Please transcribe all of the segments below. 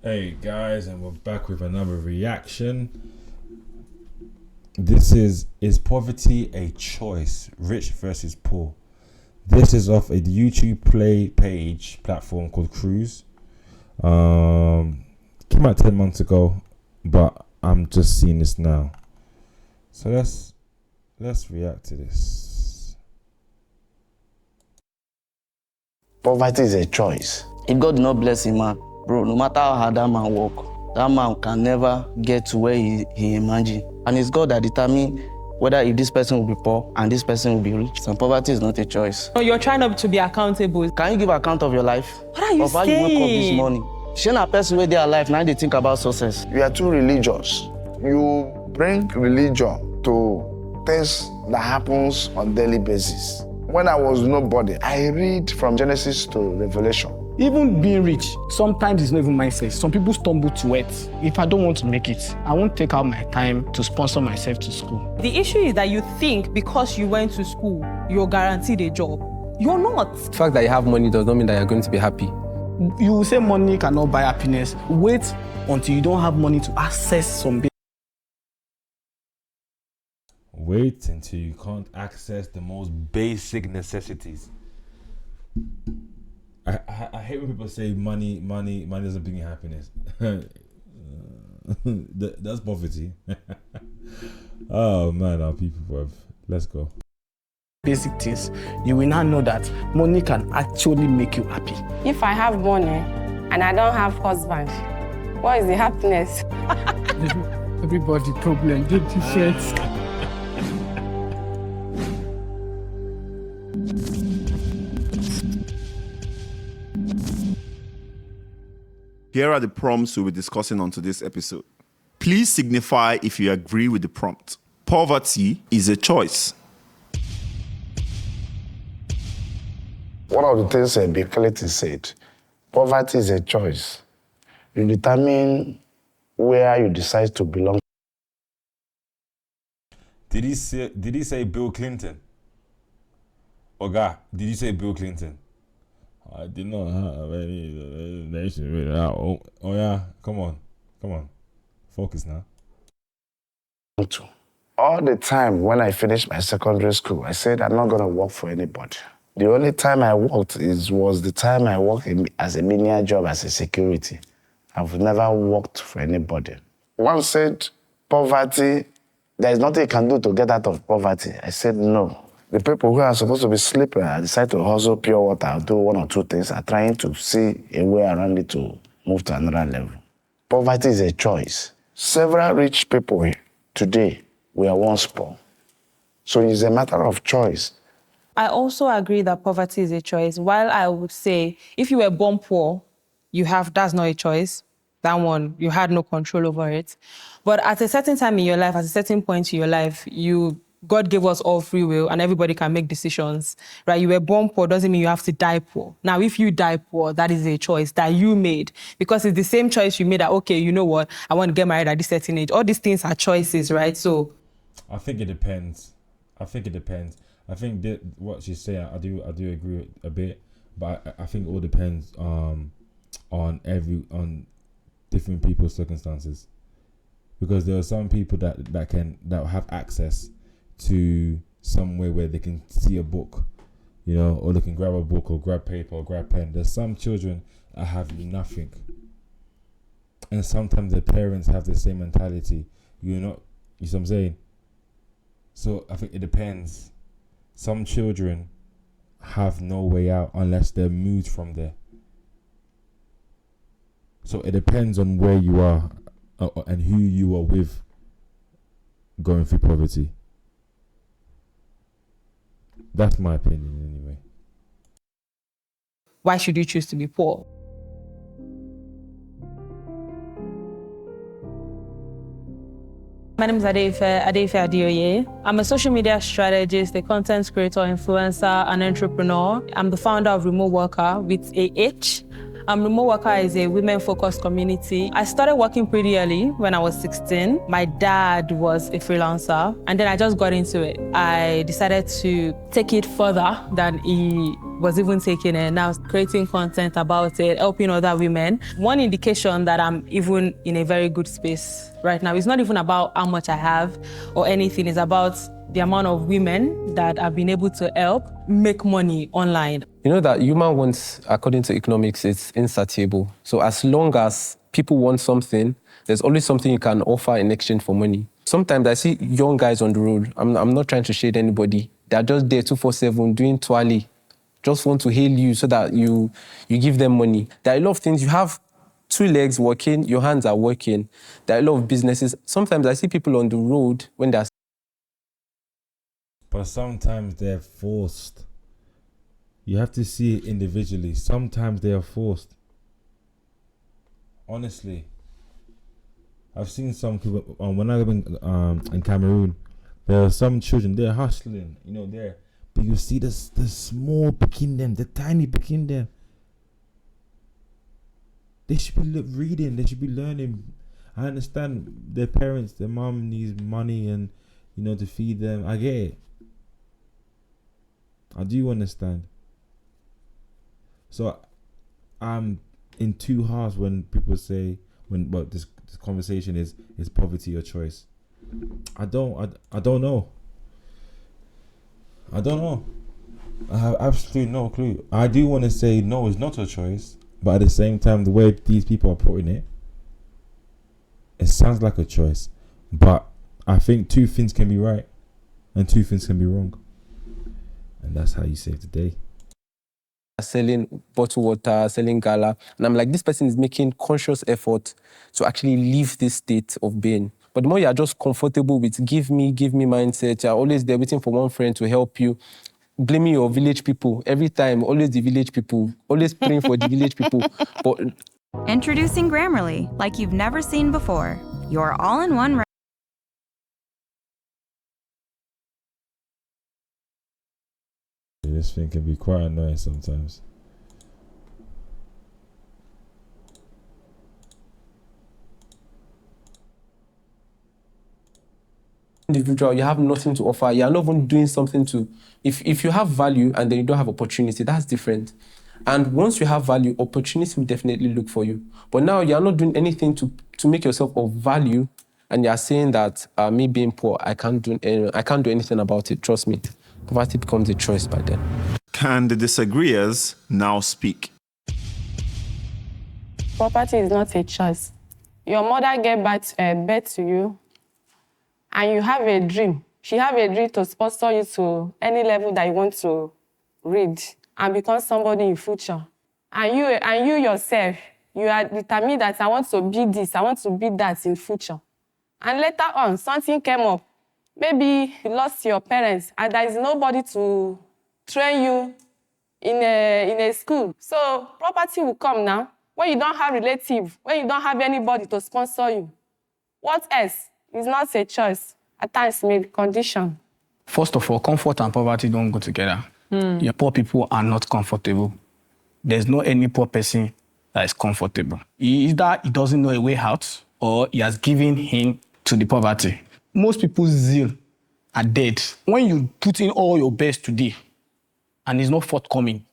Hey guys, and we're back with another reaction. This is poverty a choice? Rich versus poor. This is off a YouTube play page platform called Cruise. Came out 10 months ago, but I'm just seeing this now. So let's react to this. Poverty is a choice. If God did not bless a man, bro, no matter how hard that man work, that man can never get to where he imagined. And it's God that determines whether if this person will be poor and this person will be rich. And poverty is not a choice. No, you're trying to be accountable. Can you give account of your life? What are you of how you wake up this saying? morning? Shane a person where they are alive, now they think about success. You are too religious. You bring religion to things that happens on daily basis. When I was nobody, I read from Genesis to Revelation. Even being rich, sometimes it's not even mindset. Some people stumble to it. If I don't want to make it, I won't take out my time to sponsor myself to school. The issue is that you think because you went to school, you're guaranteed a job. You're not. The fact that you have money does not mean that you're going to be happy. You will say money cannot buy happiness. Wait until you don't have money to access some Wait until you can't access the most basic necessities. I hate when people say money doesn't bring you happiness. That's poverty. Oh man, our people, bruv. Let's go. basic things. You will now know that money can actually make you happy. If I have money and I don't have husband, what is the happiness? Everybody problem, get t-shirts. Here are the prompts we'll be discussing on today's episode. Please signify if you agree with the prompt. Poverty is a choice. One of the things Bill Clinton said, poverty is a choice. You determine where you decide to belong. Did he say Bill Clinton? Oga, did you say Bill Clinton? I did not have any nation with that. Oh yeah, come on. Focus now. All the time when I finished my secondary school, I said I'm not going to work for anybody. The only time I worked was the time I worked as a menial job as a security. I've never worked for anybody. One said, poverty, there's nothing you can do to get out of poverty. I said, no. The people who are supposed to be sleeping and decide to hustle pure water, do one or two things, are trying to see a way around it to move to another level. Poverty is a choice. Several rich people today were once poor. So it's a matter of choice. I also agree that poverty is a choice. While I would say, if you were born poor, that's not a choice. That one, you had no control over it. But at a certain time in your life, at a certain point in your life, God gave us all free will and everybody can make decisions, right? You were born poor doesn't mean you have to die poor. Now, if you die poor, that is a choice that you made because it's the same choice you made that, okay, you know what? I want to get married at this certain age. All these things are choices, right? So I think it depends. I think that what she's saying, I do agree with a bit, but I think it all depends on different people's circumstances, because there are some people that have access to somewhere where they can see a book, or they can grab a book or grab paper or grab pen. There's some children that have nothing, and sometimes their parents have the same mentality. You know what I'm saying? So I think it depends. Some children have no way out unless they're moved from there. So it depends on where you are and who you are with going through poverty. That's my opinion anyway. why should you choose to be poor? My name is Adeife Adeoye. I'm a social media strategist, a content creator, influencer, and entrepreneur. I'm the founder of Remote Worker with a H. Remote Worker is a women-focused community. I started working pretty early when I was 16. My dad was a freelancer, and then I just got into it. I decided to take it further than he was even taking it, now creating content about it, helping other women. One indication that I'm even in a very good space right now is not even about how much I have or anything, it's about the amount of women that I've been able to help make money online. You know that human wants, according to economics, it's insatiable. So as long as people want something, there's always something you can offer in exchange for money. Sometimes I see young guys on the road. I'm not trying to shade anybody. They're just there 247 doing twirly. Just want to hail you so that you give them money. There are a lot of things. You have 2 legs working, your hands are working. There are a lot of businesses. Sometimes I see people on the road when they're... But sometimes they're forced. You have to see it individually. Sometimes they are forced. Honestly, I've seen some people when I was in Cameroon. There are some children, they're hustling, there. But you see the small picking them, the tiny picking them. They should be reading. They should be learning. I understand their parents, their mom needs money and to feed them. I get it. I do understand. So I'm in two halves when people say but this conversation is poverty your choice. I don't know. I don't know. I have absolutely no clue. I do want to say no, it's not a choice, but at the same time, the way these people are putting it, it sounds like a choice. But I think 2 things can be right and 2 things can be wrong. And that's how you save the day. Selling bottled water, selling gala. And I'm like, this person is making conscious effort to actually leave this state of being. But the more you're just comfortable with give me mindset, you're always there waiting for one friend to help you, blaming your village people every time, always the village people, always praying for the village people. But Introducing Grammarly, like you've never seen before. Your all-in-one. This thing can be quite annoying sometimes. Individual, you have nothing to offer. You're not even doing something to... If you have value and then you don't have opportunity, that's different. And once you have value, opportunity will definitely look for you. But now you're not doing anything to make yourself of value, and you're saying that me being poor, I can't do anything about it. Trust me. Poverty becomes a choice by then. Can the disagreeers now speak? Property is not a choice. Your mother gave birth to you, and you have a dream. She have a dream to sponsor you to any level that you want to read and become somebody in future. And you yourself, you are determined that I want to be this, I want to be that in future. And later on, something came up. Maybe you lost your parents and there is nobody to train you in a school. So property will come now when you don't have relatives, when you don't have anybody to sponsor you. What else? It's not a choice. At times, maybe condition. First of all, comfort and poverty don't go together. Your poor people are not comfortable. There's no any poor person that is comfortable. Either he doesn't know a way out or he has given in to the poverty. Most people's zeal are dead. When you put in all your best today and it's not forthcoming,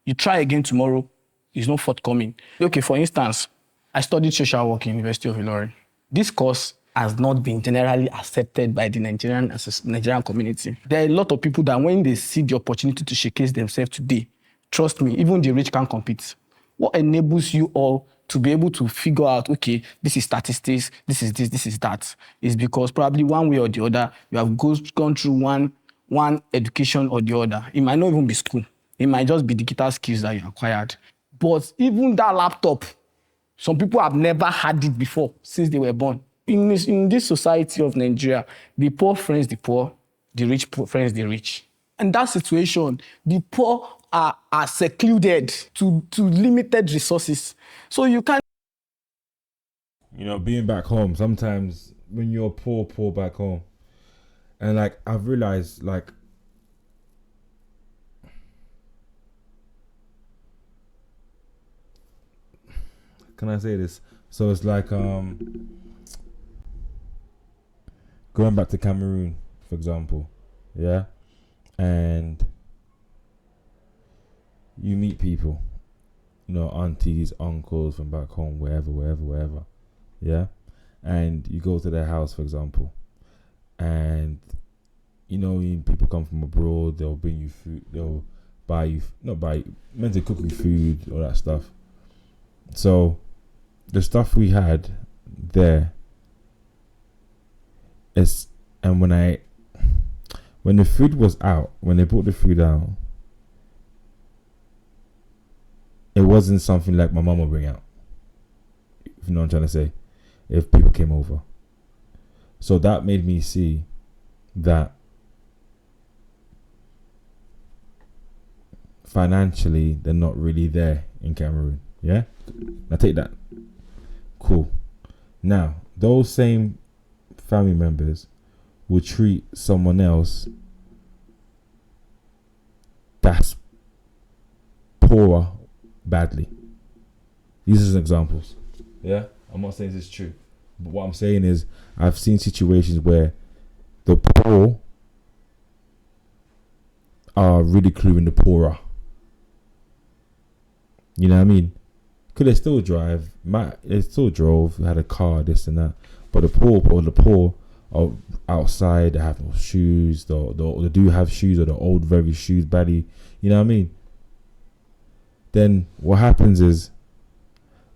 you try again tomorrow, it's not forthcoming. Okay, for instance, I studied social work in University of Ilorin. This course has not been generally accepted by the Nigerian community. There are a lot of people that when they see the opportunity to showcase themselves today, trust me, even the rich can compete. What enables you all to be able to figure out, okay, this is statistics, this is this, this is that, is because probably one way or the other, you have gone through one education or the other. It might not even be school. It might just be digital skills that you acquired. But even that laptop, some people have never had it before since they were born. In this society of Nigeria, the poor friends the poor, the rich friends the rich. In that situation, the poor are secluded to limited resources. So you can't... Being back home, sometimes when you're poor back home, and I've realized can I say this? So it's going back to Cameroon, for example, yeah, and you meet people, you know, aunties, uncles from back home, wherever, yeah, and you go to their house, for example, and you know, people come from abroad, they'll bring you food, they'll buy you, not buy, meant to cook you food, all that stuff. So the stuff we had there is, and when the food was out, when they brought the food out, it wasn't something like my mum would bring out, if you know what I'm trying to say, if people came over. So that made me see that financially they're not really there in Cameroon. Yeah, now take that. Cool. Now those same family members will treat someone else that's poorer badly. These are some examples. Yeah, I'm not saying this is true, but what I'm saying is I've seen situations where the poor are ridiculing the poorer. You know what I mean? Because they still drive, they still drove, had a car, this and that. But the poor are outside, they have no shoes, they do have shoes, or the old very shoes, badly. You know what I mean? Then what happens is,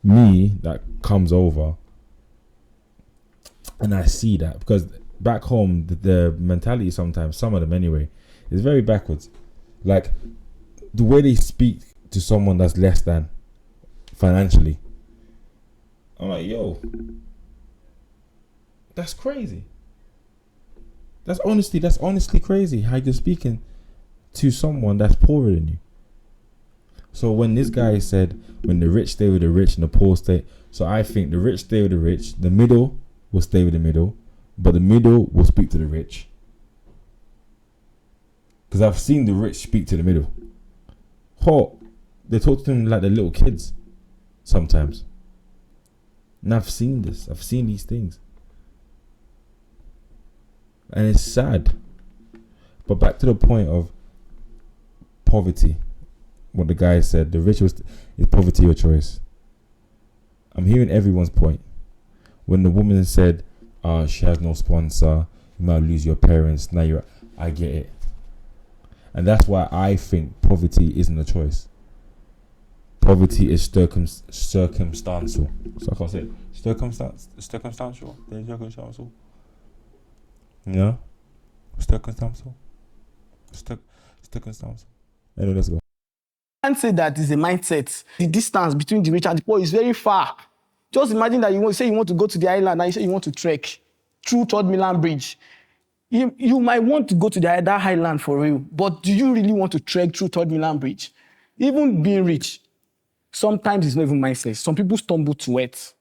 me that comes over, and I see that, because back home, the mentality sometimes, some of them anyway, is very backwards. Like, the way they speak to someone that's less than financially, I'm like, yo, that's crazy. That's honestly crazy how you're speaking to someone that's poorer than you. So when this guy said, when the rich stay with the rich and the poor stay, so I think the rich stay with the rich, the middle will stay with the middle, but the middle will speak to the rich. Because I've seen the rich speak to the middle. They talk to them like they're little kids sometimes. And I've seen this. I've seen these things. And it's sad. But back to the point of poverty. What the guy said, the rich is poverty your choice. I'm hearing everyone's point. When the woman said, she has no sponsor, you might lose your parents, I get it. And that's why I think poverty isn't a choice. Poverty is circumstantial. So I can't say it. Circumstantial. Yeah? Circumstantial. Anyway, let's go. I can't say that is a mindset. The distance between the rich and the poor is very far. Just imagine that you want to go to the island and you say you want to trek through Third Milan Bridge. You might want to go to that island for real, but do you really want to trek through Third Milan Bridge? Even being rich, sometimes it's not even mindset. Some people stumble to it.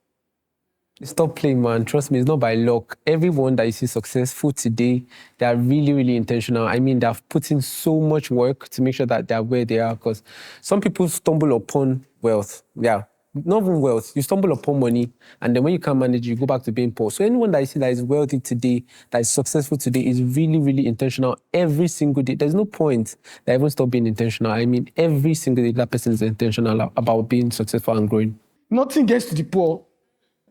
Stop playing, man. Trust me, it's not by luck. Everyone that you see successful today, they are really, really intentional. I mean, they've put in so much work to make sure that they're where they are, because some people stumble upon wealth. Yeah, not even wealth. You stumble upon money, and then when you can't manage, you go back to being poor. So anyone that you see that is wealthy today, that is successful today, is really, really intentional every single day. There's no point that everyone stop being intentional. I mean, every single day that person is intentional about being successful and growing. Nothing gets to the poor.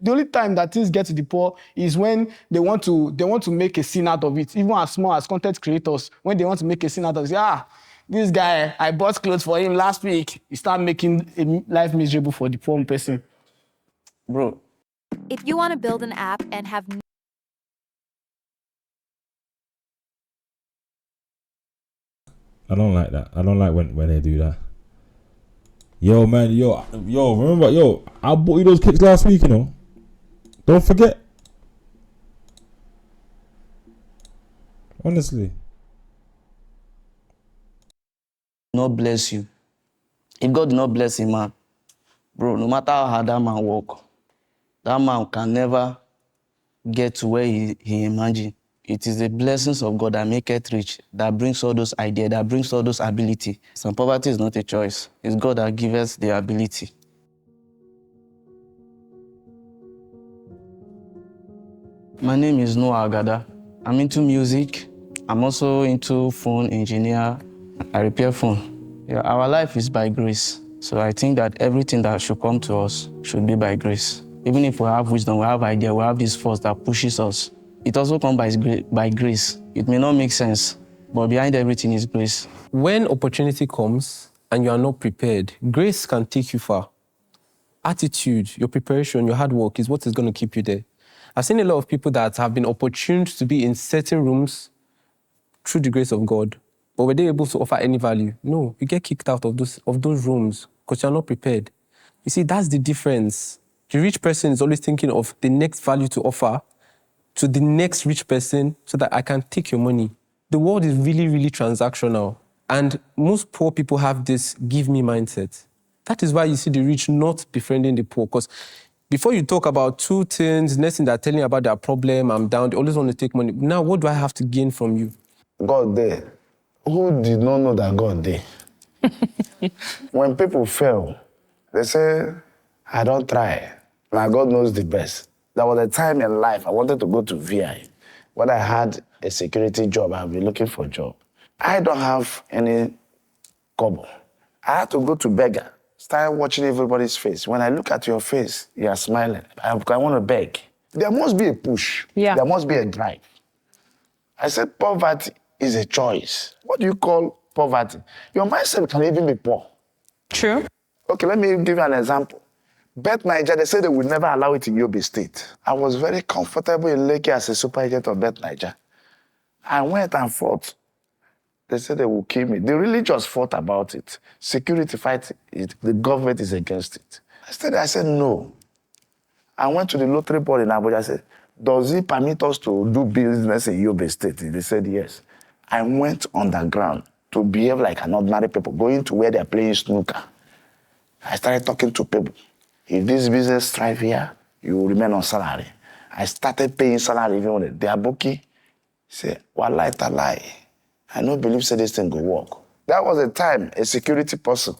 The only time that things get to the poor is when they want to make a scene out of it. Even as small as content creators, when they want to make a scene out of it, this guy, I bought clothes for him last week. You start making life miserable for the poor person. Bro. If you want to build an app and have I don't like that. I don't like when they do that. Yo, man, remember, I bought you those kicks last week, you know. Don't forget. Honestly. Not bless you. If God did not bless him, man, bro, no matter how hard that man work, that man can never get to where he imagined. It is the blessings of God that make it rich, that brings all those ideas, that brings all those ability. Some poverty is not a choice. It's God that gives us the ability. My name is Noah Agada. I'm into music. I'm also into phone engineer. I repair phone. Yeah, our life is by grace. So I think that everything that should come to us should be by grace. Even if we have wisdom, we have idea, we have this force that pushes us. It also comes by grace. It may not make sense, but behind everything is grace. When opportunity comes and you are not prepared, grace can take you far. Attitude, your preparation, your hard work is what is going to keep you there. I've seen a lot of people that have been opportuned to be in certain rooms through the grace of God, but were they able to offer any value? No, you get kicked out of those rooms because you're not prepared. You see, that's the difference. The rich person is always thinking of the next value to offer to the next rich person so that I can take your money. The world is really, really transactional. And most poor people have this give me mindset. That is why you see the rich not befriending the poor. Because before you talk about two things, next thing they're telling you about their problem, I'm down, they always want to take money. Now, what do I have to gain from you? God there. Who did not know that God there? When people fail, they say, I don't try. Now God knows the best. There was a time in life I wanted to go to VI. When I had a security job, I've been looking for a job. I don't have any kobo. I had to go to beggar, start watching everybody's face. When I look at your face, you are smiling. I want to beg. There must be a push. Yeah. There must be a drive. I said poverty is a choice. What do you call poverty? Your mindset can even be poor. True. Okay, let me give you an example. Bet Niger, they said they would never allow it in Yobe State. I was very comfortable in Lekki as a super agent of Bet Niger. I went and fought. They said they will kill me. They really just fought about it. Security fight it. The government is against it. I said no. I went to the lottery board in Abuja. I said, does it permit us to do business in Yobe State? They said yes. I went underground to behave like an ordinary people, going to where they're playing snooker. I started talking to people. If this business thrive here, you will remain on salary. I started paying salary even when they are booking. Say, wallahi talai. I don't believe say this thing will work. That was a time a security person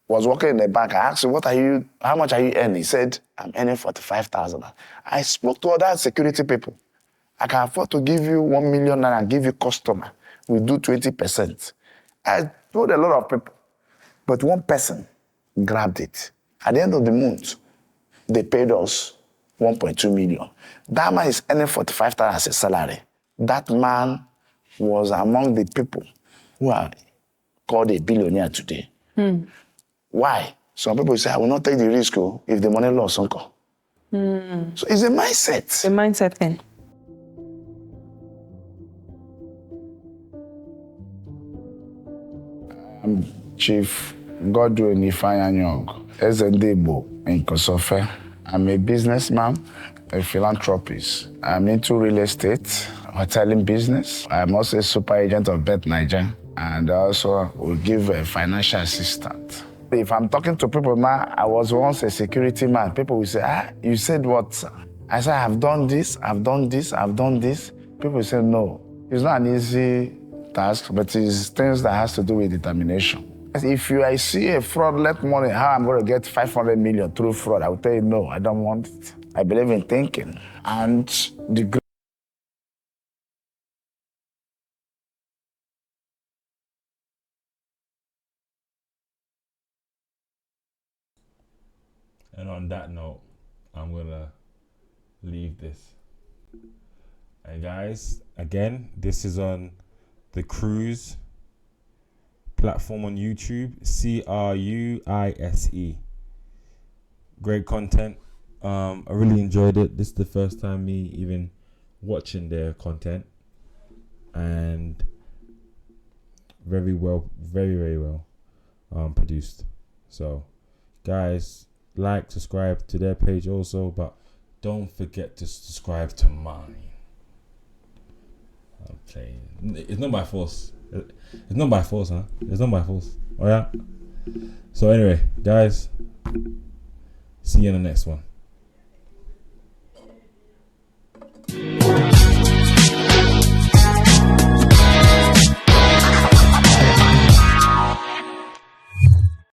was working in the bank. I asked him, how much are you earning? He said, I'm earning 45,000. I spoke to other security people. I can afford to give you 1 million and give you customer. We do 20%. I told a lot of people, but one person grabbed it. At the end of the month, they paid us 1.2 million. That man is earning 45,000 as a salary. That man was among the people who are called a billionaire today. Why? Some people say, I will not take the risk if the money loss, uncle. So it's a mindset. A mindset thing. I'm Chief Godwin Ifeanyong, Ezendebo in Kosofe. I'm a businessman, a philanthropist. I'm into real estate, hoteling business. I'm also a super agent of Bet Niger, and also will give a financial assistant. If I'm talking to people, man, I was once a security man. People will say, you said what? I said, I've done this, I've done this, I've done this. People will say, no, it's not an easy task, but it's things that has to do with determination. If I see a fraudulent money, how I'm going to get 500 million through fraud, I will tell you, no, I don't want it. I believe in thinking. And the And on that note, I'm going to leave this. And guys, again, this is on the Cruise platform on YouTube, CRUISE. Great content. I really enjoyed it. This is the first time me even watching their content, and very well, very well produced. So guys, like, subscribe to their page also, but don't forget to subscribe to mine. I'm playing. It's not by force. It's not by force, huh? It's not by force. Oh yeah. So anyway, guys, see you in the next one.